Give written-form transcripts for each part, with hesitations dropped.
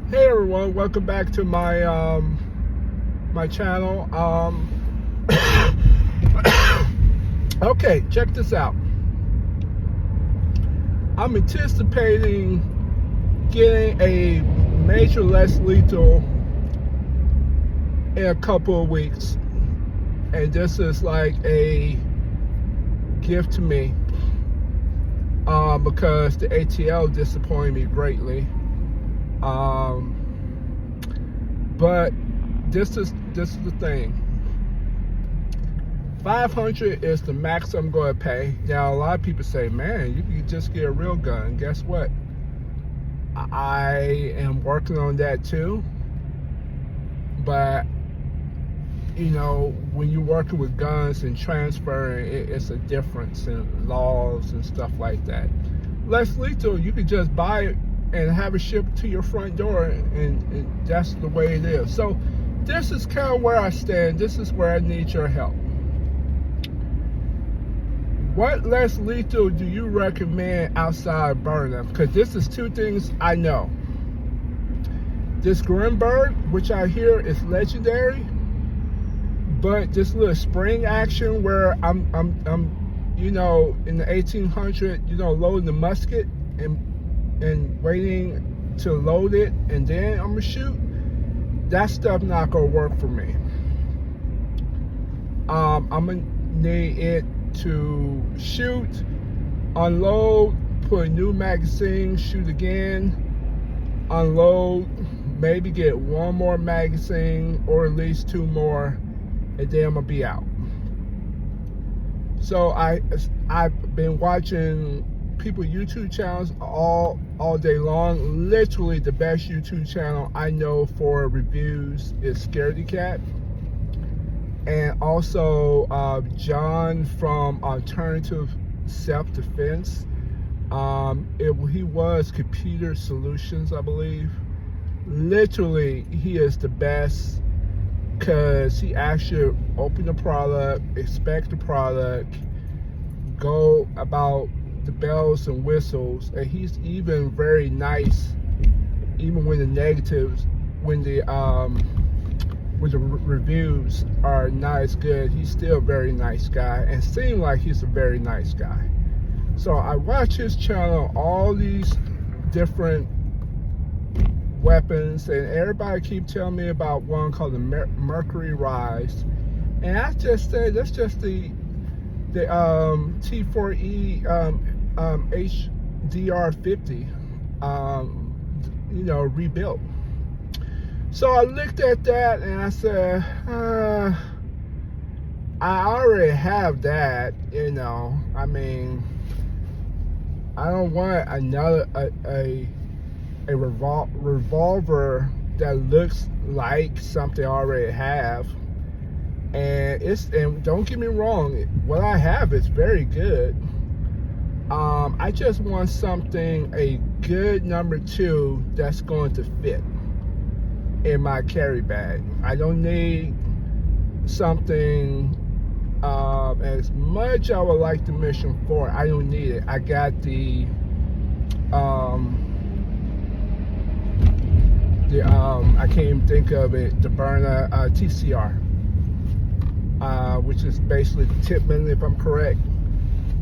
Hey everyone, welcome back to my channel. Okay, check this out. I'm anticipating getting a major less lethal in a couple of weeks, and this is like a gift to me because the ATL disappointed me greatly. But this is the thing. 500 is the max I'm going to pay. Now, a lot of people say, man, you can just get a real gun. Guess what? I am working on that too. But, you know, when you're working with guns and transferring, it's a difference in laws and stuff like that. Less lethal, you can just buy it and have it shipped to your front door, and that's the way it is. So this is kind of where I stand. This is where I need your help. What less lethal do you recommend outside Byrna? Because this is two things I know. This Grunberg, which I hear is legendary, but this little spring action where I'm you know, in the 1800, you know, loading the musket and waiting to load it and then I'm gonna shoot. That stuff not gonna work for me. I'm gonna need it to shoot, unload, put a new magazine, shoot again, unload, maybe get one more magazine or at least two more, and then I'm gonna be out. So I've been watching people YouTube channels all day long. Literally the best YouTube channel I know for reviews is Scaredy Cat. And also John from Alternative Self-Defense. He was Computer Solutions, I believe. Literally, he is the best because he actually opened the product, inspect the product, go about the bells and whistles, and he's even very nice, even when the negatives, when the reviews are not as good, he's still a very nice guy and seems like he's a very nice guy. So I watch his channel, all these different weapons, and everybody keep telling me about one called the Mercury Rise, and I just say that's just the T4E HDR50 you know, rebuilt. So I looked at that and I said, I already have that, you know. I mean, I don't want another a revolver that looks like something I already have. And don't get me wrong, what I have is very good. I just want something, a good number 2 that's going to fit in my carry bag. I don't need something as much I would like the Mission 4. I don't need it. I got the I can't even think of it, the Byrna TCR, which is basically the Tippmann, if I'm correct.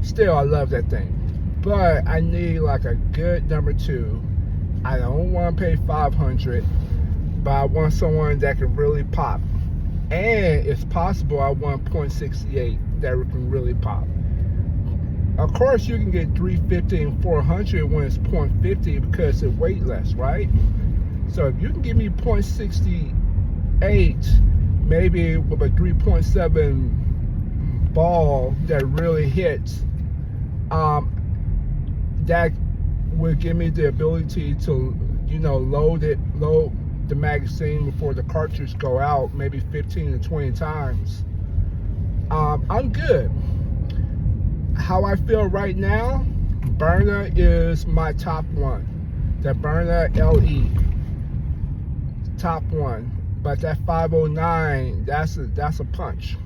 Still, I love that thing, but I need like a good number 2. I don't want to pay $500, but I want someone that can really pop. And it's possible I want .68 that can really pop. Of course, you can get 350 and 400 when it's .50 because it's weightless, right? So if you can give me .68, maybe with a 3.7 ball that really hits, that will give me the ability to, you know, load the magazine before the cartridge go out, maybe 15 to 20 times. I'm good. How I feel right now, Byrna is my top one. The Byrna LE, top one. But that 509, that's a punch.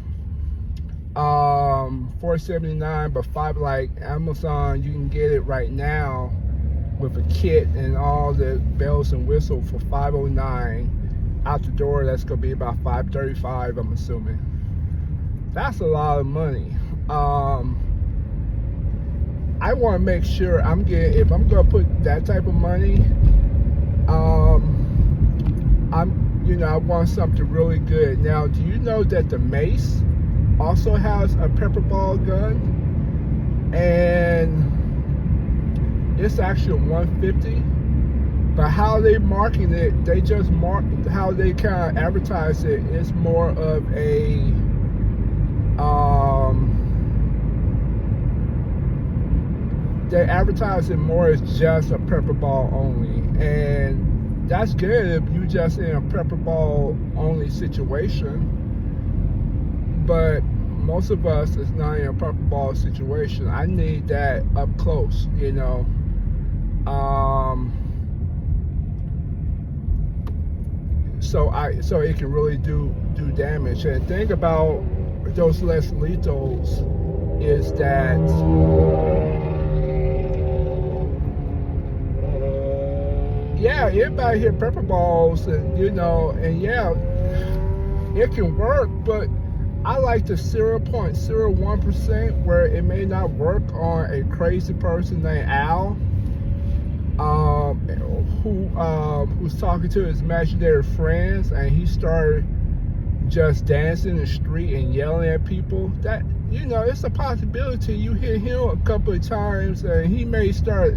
$479, but like Amazon, you can get it right now with a kit and all the bells and whistles for $509. Out the door, that's gonna be about $535, I'm assuming. That's a lot of money. I want to make sure I'm getting, if I'm gonna put that type of money, I want something really good. Now, do you know that the Mace also has a pepper ball gun, and it's actually $150? But how they market it, they just how they kind of advertise it. It's more of a they advertise it more as just a pepper ball only, and that's good if you just in a pepper ball only situation. But most of us is not in a pepper ball situation. I need that up close, so it can really do damage. And the thing about those less lethals is that everybody hit pepper balls, and it can work, but I like the 0.01% where it may not work on a crazy person named Al, who's talking to his imaginary friends, and he started just dancing in the street and yelling at people. That, it's a possibility you hit him a couple of times and he may start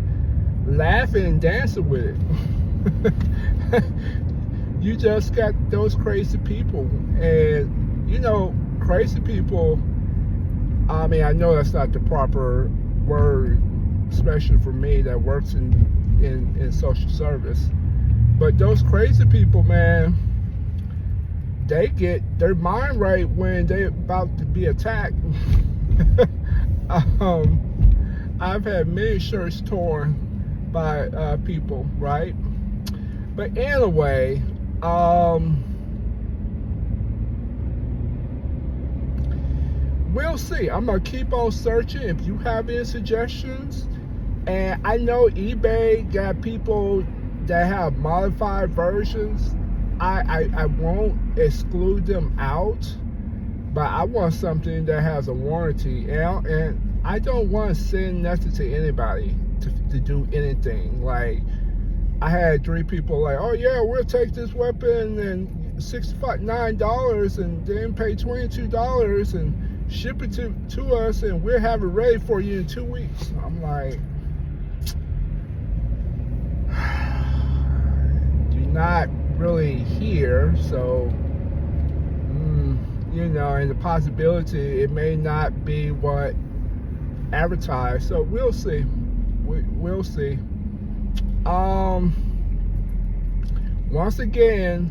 laughing and dancing with it. You just got those crazy people, and crazy people, I know that's not the proper word, especially for me that works in social service, but those crazy people, man, they get their mind right when they're about to be attacked. I've had many shirts torn by people, right? But anyway, we'll see. I'm gonna keep on searching. If you have any suggestions, and I know eBay got people that have modified versions, I won't exclude them out, but I want something that has a warranty, and I don't want to send nothing to anybody to do anything. Like, I had 3 people like, oh yeah, we'll take this weapon and $69 and then pay $22 and ship it to us, and we'll have it ready for you in 2 weeks. I'm like, you're not really here, so and the possibility it may not be what advertised. So we'll see. We'll see. Once again,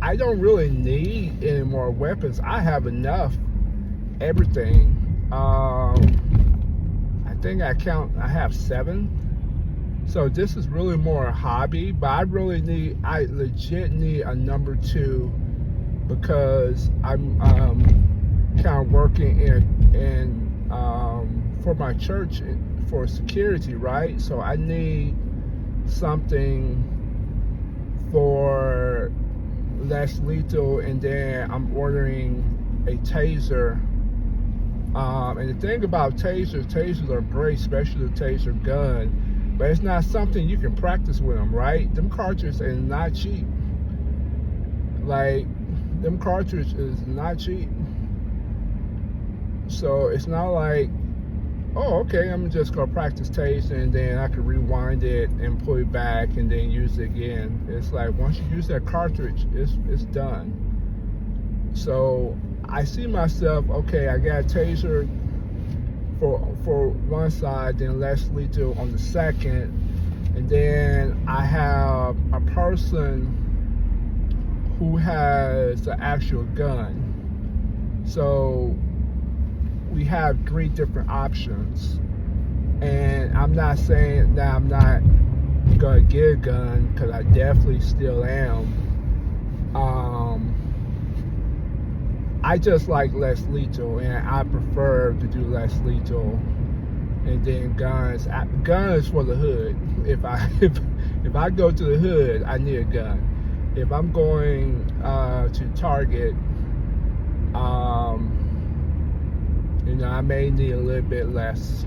I don't really need any more weapons. I have enough everything. I think I have 7. So this is really more a hobby, but I legit need a number 2, because I'm kind of working in for my church for security, right? So I need something for less lethal, and then I'm ordering a taser. And the thing about tasers are great, especially the taser gun, but it's not something you can practice with them, right? Them cartridges are not cheap. Like, them cartridges is not cheap. So it's not like, oh, okay, I'm just gonna practice tasing and then I can rewind it and pull it back and then use it again. It's like, once you use that cartridge, it's done. So I see myself, okay, I got a taser for one side, then less lethal on the second, and then I have a person who has the actual gun. So we have 3 different options, and I'm not saying that I'm not gonna get a gun, because I definitely still am. I just like less lethal, and I prefer to do less lethal. And then guns. Guns for the hood. If I go to the hood, I need a gun. If I'm going to Target, I may need a little bit less.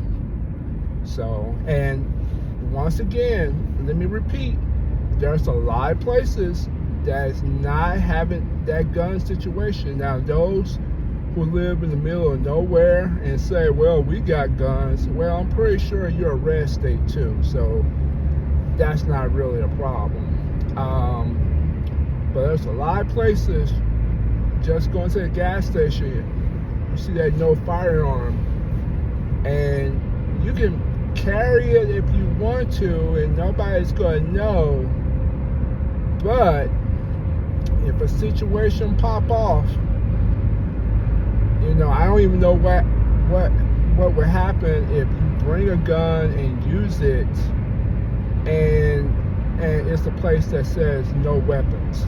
So, and once again, let me repeat, there's a lot of places that's not having that gun situation. Now, those who live in the middle of nowhere and say, well, we got guns, well, I'm pretty sure you're a red state too, so that's not really a problem. But there's a lot of places, just going to the gas station, you see that no firearm, and you can carry it if you want to, and nobody's going to know. But if a situation pop off, I don't even know what would happen if you bring a gun and use it, and it's a place that says no weapons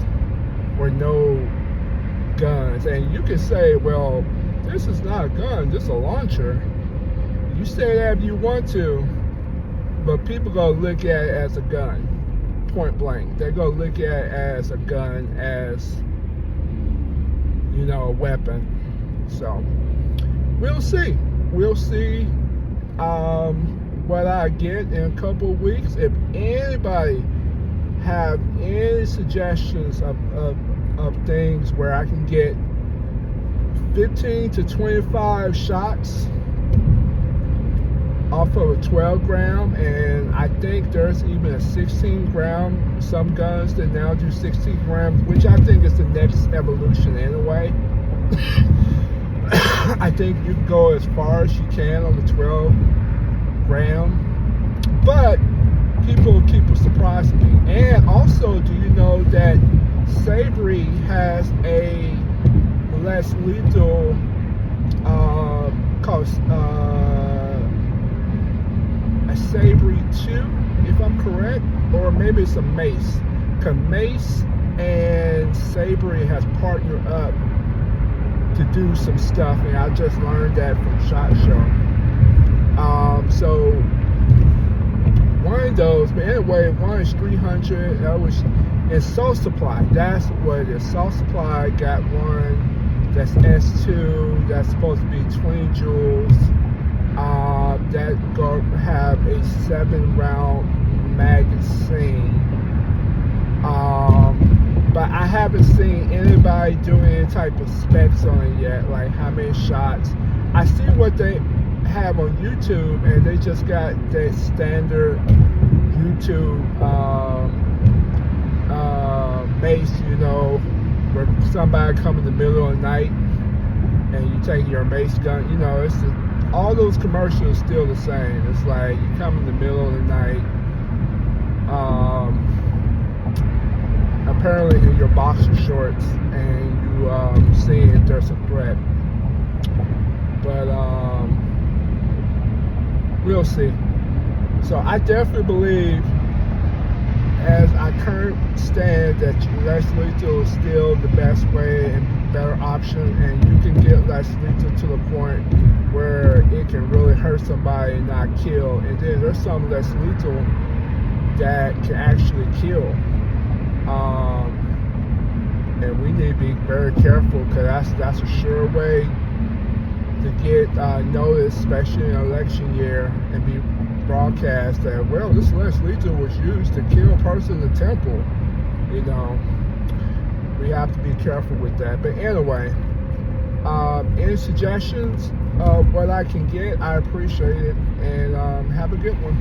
or no guns, and you can say, well, this is not a gun, this is a launcher. You say that if you want to, but people gonna look at it as a gun, point blank. They're gonna look at it as a gun, as a weapon. So we'll see. We'll see what I get in a couple of weeks. If anybody have any suggestions of things where I can get 15 to 25 shots off of a 12 gram, and I think there's even a 16 gram, some guns that now do 16 grams, which I think is the next evolution anyway. I think you can go as far as you can on the 12 gram, but people keep surprising me. And also, do you know that Savory has a less lethal called a Savory 2, if I'm correct, or maybe it's a Mace. Because Mace and Savory has partnered up to do some stuff, and I just learned that from SHOT Show. So one of those, but anyway, one is 300. That was in Soul Supply. That's what it is. Soul Supply got one that's S2. That's supposed to be 20 joules. That go have a 7-round magazine. But I haven't seen anybody doing any type of specs on it yet, like how many shots. I see what they have on YouTube, and they just got that standard YouTube base, where somebody come in the middle of the night and you take your mace gun. It's all those commercials still the same. It's like you come in the middle of the night, apparently in your boxer shorts, and you see if there's a threat. But we'll see. So I definitely believe, as I current stand, that less lethal is still the best way and better option, and you can get less lethal to the point where it can really hurt somebody and not kill. And then there's some less lethal that can actually kill. And we need to be very careful, because that's a sure way to get noticed, especially in an election year, and be broadcast that, well, this less lethal was used to kill a person in the temple. We have to be careful with that. But anyway, any suggestions of what I can get, I appreciate it, and have a good one.